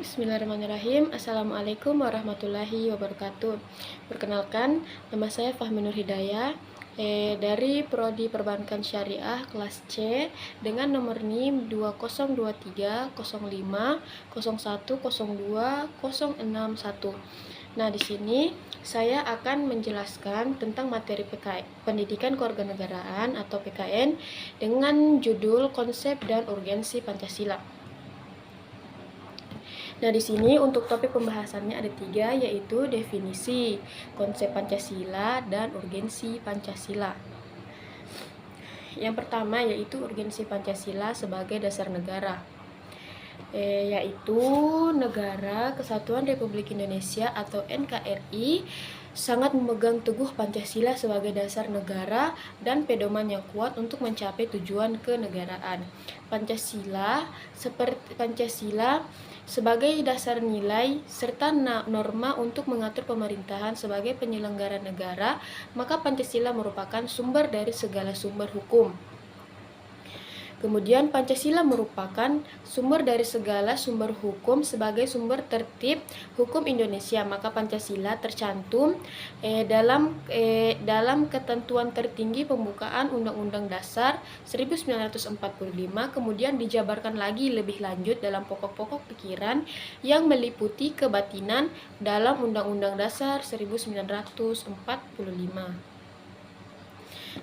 Bismillahirrahmanirrahim. Assalamualaikum warahmatullahi wabarakatuh. Perkenalkan, nama saya Fahmi Nur Hidayah dari Prodi Perbankan Syariah kelas C dengan nomor NIM 202305010261. Nah, di sini saya akan menjelaskan tentang materi PKN, Pendidikan Kewarganegaraan atau PKN dengan judul Konsep dan Urgensi Pancasila. Nah, di sini untuk topik pembahasannya ada 3, yaitu definisi, konsep Pancasila, dan urgensi Pancasila. Yang pertama yaitu urgensi Pancasila sebagai dasar negara, yaitu Negara Kesatuan Republik Indonesia atau NKRI sangat memegang teguh Pancasila sebagai dasar negara dan pedoman yang kuat untuk mencapai tujuan kenegaraan. Pancasila sebagai dasar nilai serta norma untuk mengatur pemerintahan sebagai penyelenggara negara, maka Pancasila merupakan sumber dari segala sumber hukum. Kemudian Pancasila merupakan sumber dari segala sumber hukum sebagai sumber tertib hukum Indonesia. Maka Pancasila tercantum dalam ketentuan tertinggi pembukaan Undang-Undang Dasar 1945, kemudian dijabarkan lagi lebih lanjut dalam pokok-pokok pikiran yang meliputi kebatinan dalam Undang-Undang Dasar 1945.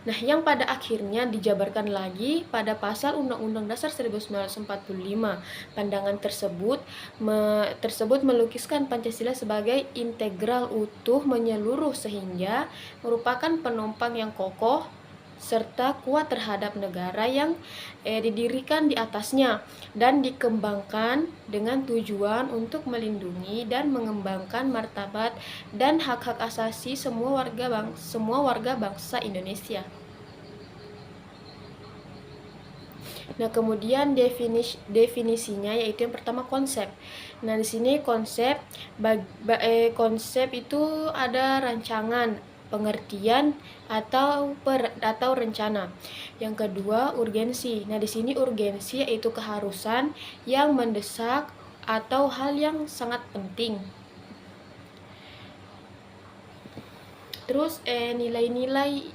Nah, yang pada akhirnya dijabarkan lagi pada pasal Undang-Undang Dasar 1945. Pandangan tersebut melukiskan Pancasila sebagai integral utuh menyeluruh sehingga merupakan penopang yang kokoh serta kuat terhadap negara yang didirikan di atasnya dan dikembangkan dengan tujuan untuk melindungi dan mengembangkan martabat dan hak-hak asasi semua warga bangsa Indonesia. Nah, kemudian definisinya yaitu yang pertama konsep. Nah, di sini konsep itu ada rancangan, pengertian atau rencana. Yang kedua, urgensi. Nah, di sini urgensi yaitu keharusan yang mendesak atau hal yang sangat penting. Terus nilai-nilai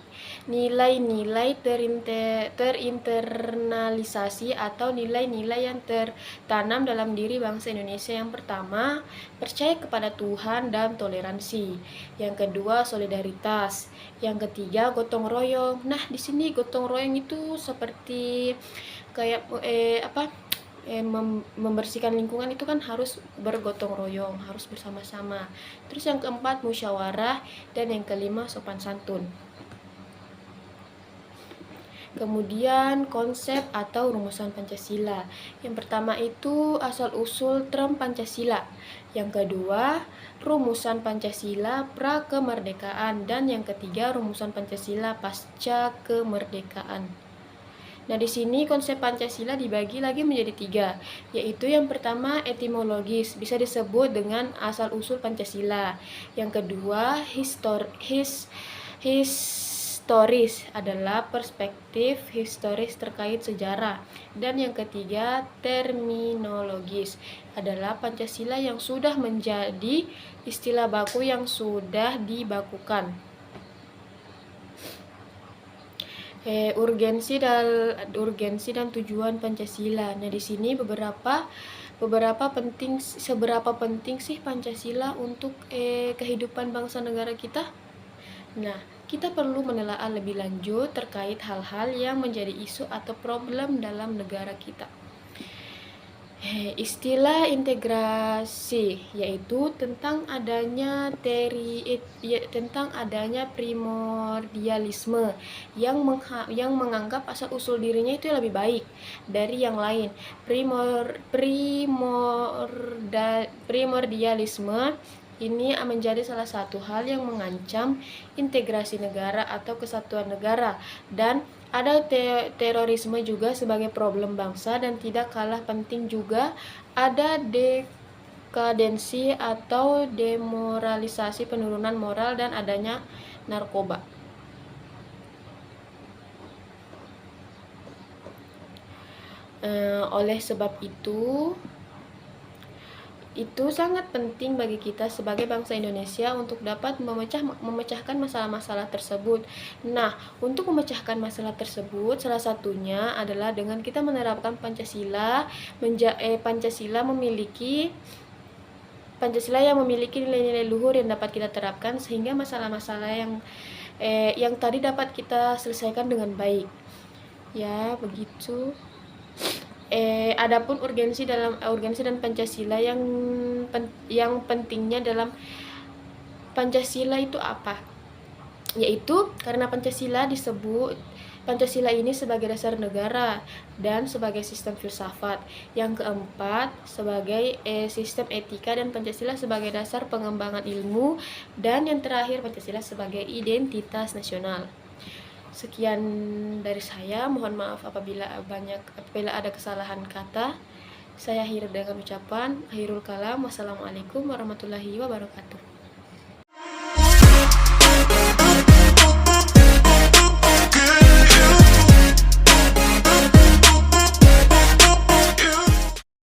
terinternalisasi atau nilai-nilai yang tertanam dalam diri bangsa Indonesia. Yang pertama, percaya kepada Tuhan dan toleransi. Yang kedua, solidaritas. Yang ketiga, gotong royong. Nah, di sini gotong royong itu seperti kayak membersihkan lingkungan itu kan harus bergotong royong, harus bersama-sama. Terus yang keempat, musyawarah, dan yang kelima, sopan santun. Kemudian konsep atau rumusan Pancasila. Yang pertama itu asal-usul term Pancasila. Yang kedua, rumusan Pancasila pra kemerdekaan, dan yang ketiga, rumusan Pancasila pasca kemerdekaan. Nah, di sini konsep Pancasila dibagi lagi menjadi 3, yaitu yang pertama etimologis, bisa disebut dengan asal-usul Pancasila. Yang kedua, historis adalah perspektif historis terkait sejarah. Dan yang ketiga, terminologis adalah Pancasila yang sudah menjadi istilah baku yang sudah dibakukan. Urgensi dan tujuan Pancasila. Nah, di sini seberapa penting sih Pancasila untuk kehidupan bangsa negara kita? Nah, kita perlu menelaah lebih lanjut terkait hal-hal yang menjadi isu atau problem dalam negara kita. Istilah integrasi yaitu tentang adanya primordialisme yang menganggap asal-usul dirinya itu lebih baik dari yang lain. Primordialisme ini menjadi salah satu hal yang mengancam integrasi negara atau kesatuan negara, dan ada terorisme juga sebagai problem bangsa, dan tidak kalah penting juga ada dekadensi atau demoralisasi, penurunan moral, dan adanya narkoba. Oleh sebab itu Itu sangat penting bagi kita sebagai bangsa Indonesia untuk dapat memecahkan masalah-masalah tersebut. Nah, untuk memecahkan masalah tersebut, salah satunya adalah dengan kita menerapkan Pancasila. Pancasila yang memiliki nilai-nilai luhur yang dapat kita terapkan, sehingga masalah-masalah yang tadi dapat kita selesaikan dengan baik. Ya, begitu. Adapun urgensi dan Pancasila yang pentingnya dalam Pancasila itu apa? Yaitu karena Pancasila ini sebagai dasar negara dan sebagai sistem filsafat. Yang keempat, sebagai sistem etika, dan Pancasila sebagai dasar pengembangan ilmu, dan yang terakhir Pancasila sebagai identitas nasional. Sekian dari saya, mohon maaf apabila ada kesalahan kata. Saya akhiri dengan ucapan akhirul kalam. Wassalamualaikum warahmatullahi wabarakatuh.